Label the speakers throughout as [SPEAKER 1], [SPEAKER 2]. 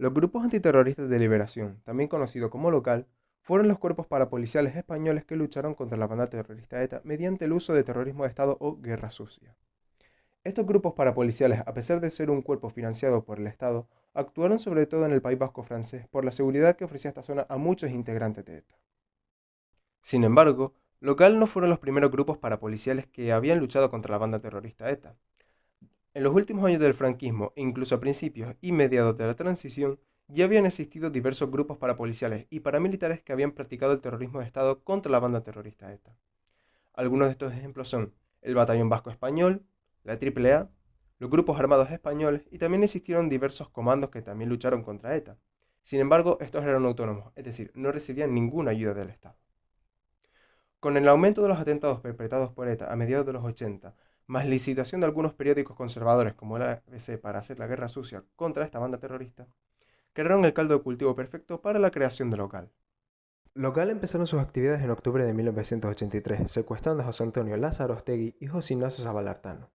[SPEAKER 1] Los grupos antiterroristas de liberación, también conocidos como local, fueron los cuerpos parapoliciales españoles que lucharon contra la banda terrorista ETA mediante el uso de terrorismo de Estado o guerra sucia. Estos grupos parapoliciales, a pesar de ser un cuerpo financiado por el Estado, actuaron sobre todo en el País Vasco francés por la seguridad que ofrecía esta zona a muchos integrantes de ETA. Sin embargo, local no fueron los primeros grupos parapoliciales que habían luchado contra la banda terrorista ETA. En los últimos años del franquismo e incluso a principios y mediados de la transición, ya habían existido diversos grupos parapoliciales y paramilitares que habían practicado el terrorismo de Estado contra la banda terrorista ETA. Algunos de estos ejemplos son el Batallón Vasco Español, la AAA, los grupos armados españoles y también existieron diversos comandos que también lucharon contra ETA. Sin embargo, estos eran autónomos, es decir, no recibían ninguna ayuda del Estado. Con el aumento de los atentados perpetrados por ETA a mediados de los 80, más licitación de algunos periódicos conservadores como el ABC para hacer la guerra sucia contra esta banda terrorista, crearon el caldo de cultivo perfecto para la creación de Local. Local empezaron sus actividades en octubre de 1983, secuestrando a José Antonio Lázaro Ostegui y José Ignacio Zabalartano,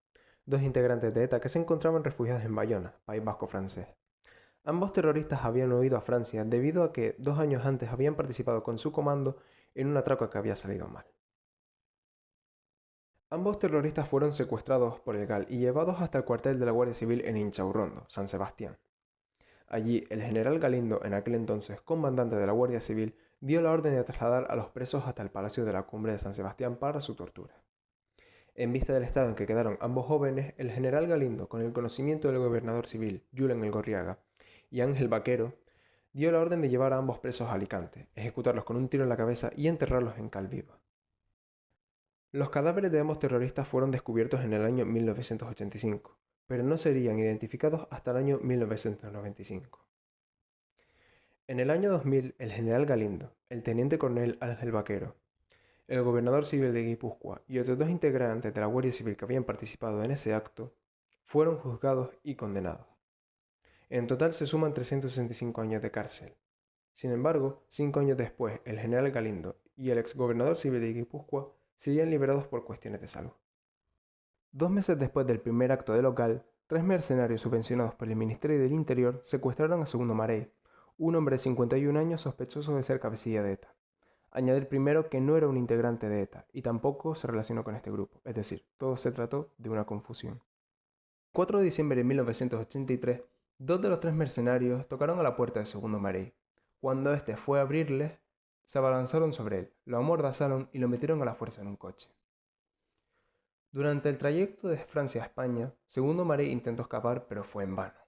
[SPEAKER 1] dos integrantes de ETA que se encontraban refugiados en Bayona, País Vasco francés. Ambos terroristas habían huido a Francia debido a que 2 años antes habían participado con su comando en un atraco que había salido mal. Ambos terroristas fueron secuestrados por el GAL y llevados hasta el cuartel de la Guardia Civil en Inchaurrondo, San Sebastián. Allí, el general Galindo, en aquel entonces comandante de la Guardia Civil, dio la orden de trasladar a los presos hasta el Palacio de la Cumbre de San Sebastián para su tortura. En vista del estado en que quedaron ambos jóvenes, el general Galindo, con el conocimiento del gobernador civil, Julen Elgorriaga, y Ángel Vaquero, dio la orden de llevar a ambos presos a Alicante, ejecutarlos con un tiro en la cabeza y enterrarlos en Calviva. Los cadáveres de ambos terroristas fueron descubiertos en el año 1985, pero no serían identificados hasta el año 1995. En el año 2000, el general Galindo, el teniente coronel Ángel Vaquero, el gobernador civil de Guipúzcoa y otros dos integrantes de la Guardia Civil que habían participado en ese acto fueron juzgados y condenados. En total se suman 365 años de cárcel. Sin embargo, 5 años después, el general Galindo y el exgobernador civil de Guipúzcoa serían liberados por cuestiones de salud. 2 meses después del primer acto de Local, 3 mercenarios subvencionados por el Ministerio del Interior secuestraron a Segundo Marey, un hombre de 51 años sospechoso de ser cabecilla de ETA. Añadir primero que no era un integrante de ETA y tampoco se relacionó con este grupo, es decir, todo se trató de una confusión. El 4 de diciembre de 1983, dos de los 3 mercenarios tocaron a la puerta de Segundo Marey. Cuando éste fue a abrirles, se abalanzaron sobre él, lo amordazaron y lo metieron a la fuerza en un coche. Durante el trayecto de Francia a España, Segundo Marey intentó escapar, pero fue en vano.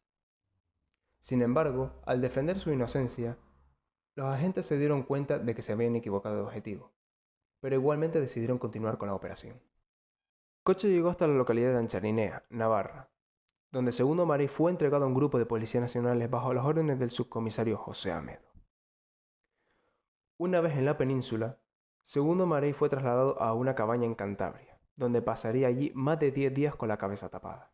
[SPEAKER 1] Sin embargo, al defender su inocencia, los agentes se dieron cuenta de que se habían equivocado de objetivo, pero igualmente decidieron continuar con la operación. El coche llegó hasta la localidad de Ancharinea, Navarra, donde Segundo Marey fue entregado a un grupo de policías nacionales bajo las órdenes del subcomisario José Amedo. Una vez en la península, Segundo Marey fue trasladado a una cabaña en Cantabria, donde pasaría allí más de 10 días con la cabeza tapada.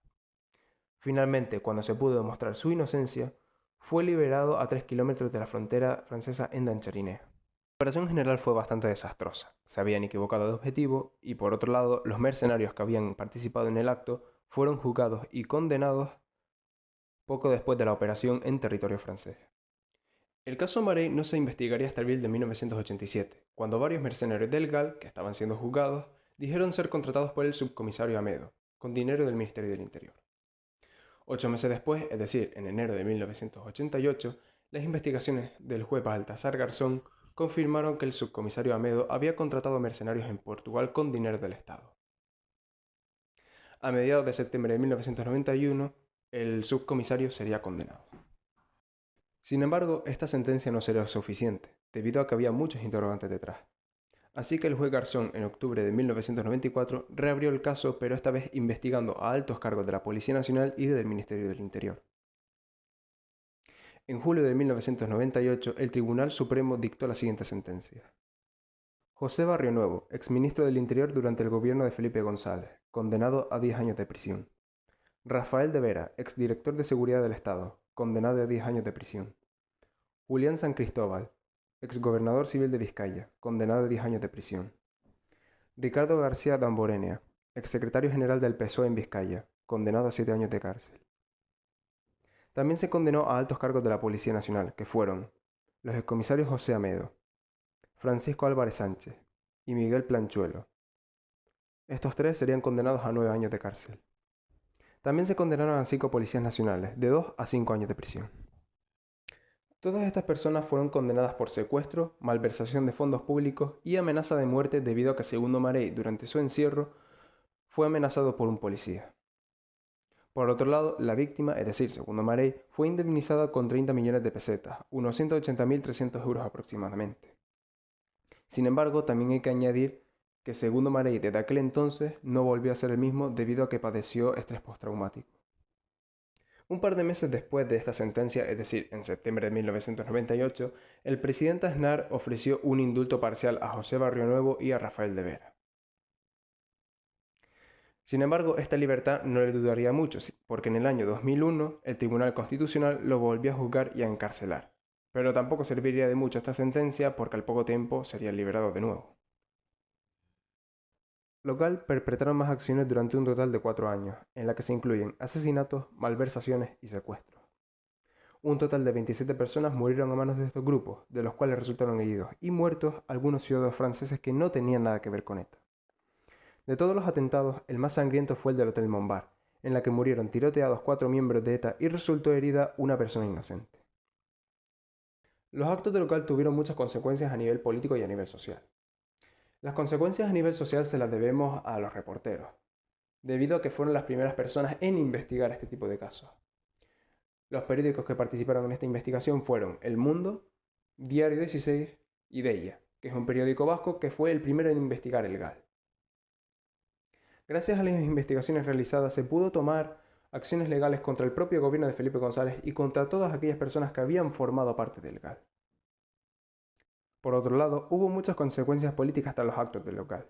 [SPEAKER 1] Finalmente, cuando se pudo demostrar su inocencia, fue liberado a 3 kilómetros de la frontera francesa en Dancheriné. La operación general fue bastante desastrosa. Se habían equivocado de objetivo y, por otro lado, los mercenarios que habían participado en el acto fueron juzgados y condenados poco después de la operación en territorio francés. El caso Marey no se investigaría hasta abril de 1987, cuando varios mercenarios del GAL, que estaban siendo juzgados, dijeron ser contratados por el subcomisario Amedo, con dinero del Ministerio del Interior. 8 meses después, es decir, en enero de 1988, las investigaciones del juez Baltasar Garzón confirmaron que el subcomisario Amedo había contratado mercenarios en Portugal con dinero del Estado. A mediados de septiembre de 1991, el subcomisario sería condenado. Sin embargo, esta sentencia no sería suficiente, debido a que había muchos interrogantes detrás. Así que el juez Garzón, en octubre de 1994, reabrió el caso, pero esta vez investigando a altos cargos de la Policía Nacional y del Ministerio del Interior. En julio de 1998, el Tribunal Supremo dictó la siguiente sentencia. José Barrionuevo, exministro del Interior durante el gobierno de Felipe González, condenado a 10 años de prisión. Rafael de Vera, exdirector de Seguridad del Estado, condenado a 10 años de prisión. Julián San Cristóbal, exgobernador civil de Vizcaya, condenado a 10 años de prisión. Ricardo García Damborenea, exsecretario general del PSOE en Vizcaya, condenado a 7 años de cárcel. También se condenó a altos cargos de la Policía Nacional, que fueron los excomisarios José Amedo, Francisco Álvarez Sánchez y Miguel Planchuelo. Estos tres serían condenados a 9 años de cárcel. También se condenaron a 5 policías nacionales, de 2 a 5 años de prisión. Todas estas personas fueron condenadas por secuestro, malversación de fondos públicos y amenaza de muerte debido a que Segundo Marey, durante su encierro, fue amenazado por un policía. Por otro lado, la víctima, es decir, Segundo Marey, fue indemnizada con 30 millones de pesetas, unos 180.300 euros aproximadamente. Sin embargo, también hay que añadir que Segundo Marey desde aquel entonces no volvió a ser el mismo debido a que padeció estrés postraumático. Un par de meses después de esta sentencia, es decir, en septiembre de 1998, el presidente Aznar ofreció un indulto parcial a José Barrionuevo y a Rafael de Vera. Sin embargo, esta libertad no le duraría mucho, porque en el año 2001 el Tribunal Constitucional lo volvió a juzgar y a encarcelar. Pero tampoco serviría de mucho esta sentencia porque al poco tiempo sería liberado de nuevo. Local perpetraron más acciones durante un total de 4 años, en la que se incluyen asesinatos, malversaciones y secuestros. Un total de 27 personas murieron a manos de estos grupos, de los cuales resultaron heridos y muertos algunos ciudadanos franceses que no tenían nada que ver con ETA. De todos los atentados, el más sangriento fue el del Hotel Montbar, en la que murieron tiroteados 4 miembros de ETA y resultó herida una persona inocente. Los actos de Local tuvieron muchas consecuencias a nivel político y a nivel social. Las consecuencias a nivel social se las debemos a los reporteros, debido a que fueron las primeras personas en investigar este tipo de casos. Los periódicos que participaron en esta investigación fueron El Mundo, Diario 16 y Deia, que es un periódico vasco que fue el primero en investigar el GAL. Gracias a las investigaciones realizadas se pudo tomar acciones legales contra el propio gobierno de Felipe González y contra todas aquellas personas que habían formado parte del GAL. Por otro lado, hubo muchas consecuencias políticas tras los actos del Local.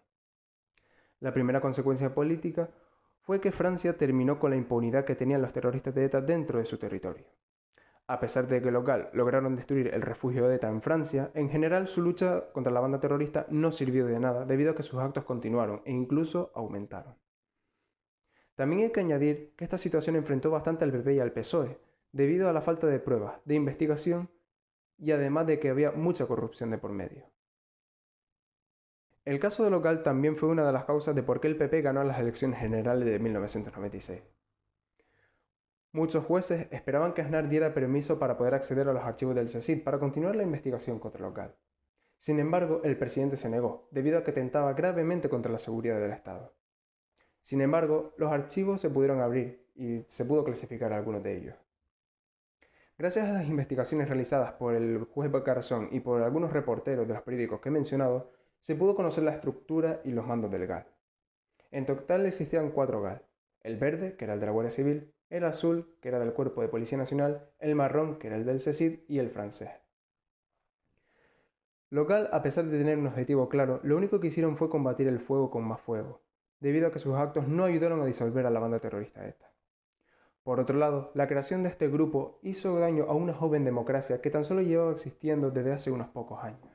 [SPEAKER 1] La primera consecuencia política fue que Francia terminó con la impunidad que tenían los terroristas de ETA dentro de su territorio. A pesar de que Local lograron destruir el refugio de ETA en Francia, en general su lucha contra la banda terrorista no sirvió de nada debido a que sus actos continuaron e incluso aumentaron. También hay que añadir que esta situación enfrentó bastante al PP y al PSOE, debido a la falta de pruebas, de investigación y además de que había mucha corrupción de por medio. El caso de Local también fue una de las causas de por qué el PP ganó las elecciones generales de 1996. Muchos jueces esperaban que Aznar diera permiso para poder acceder a los archivos del CSIC para continuar la investigación contra Local. Sin embargo, el presidente se negó, debido a que atentaba gravemente contra la seguridad del Estado. Sin embargo, los archivos se pudieron abrir y se pudo clasificar algunos de ellos. Gracias a las investigaciones realizadas por el juez Garzón y por algunos reporteros de los periódicos que he mencionado, se pudo conocer la estructura y los mandos del GAL. En total existían 4 GAL: el verde, que era el de la Guardia Civil, el azul, que era del Cuerpo de Policía Nacional, el marrón, que era el del CSID, y el francés. Los GAL, a pesar de tener un objetivo claro, lo único que hicieron fue combatir el fuego con más fuego, debido a que sus actos no ayudaron a disolver a la banda terrorista ETA. Por otro lado, la creación de este grupo hizo daño a una joven democracia que tan solo llevaba existiendo desde hace unos pocos años.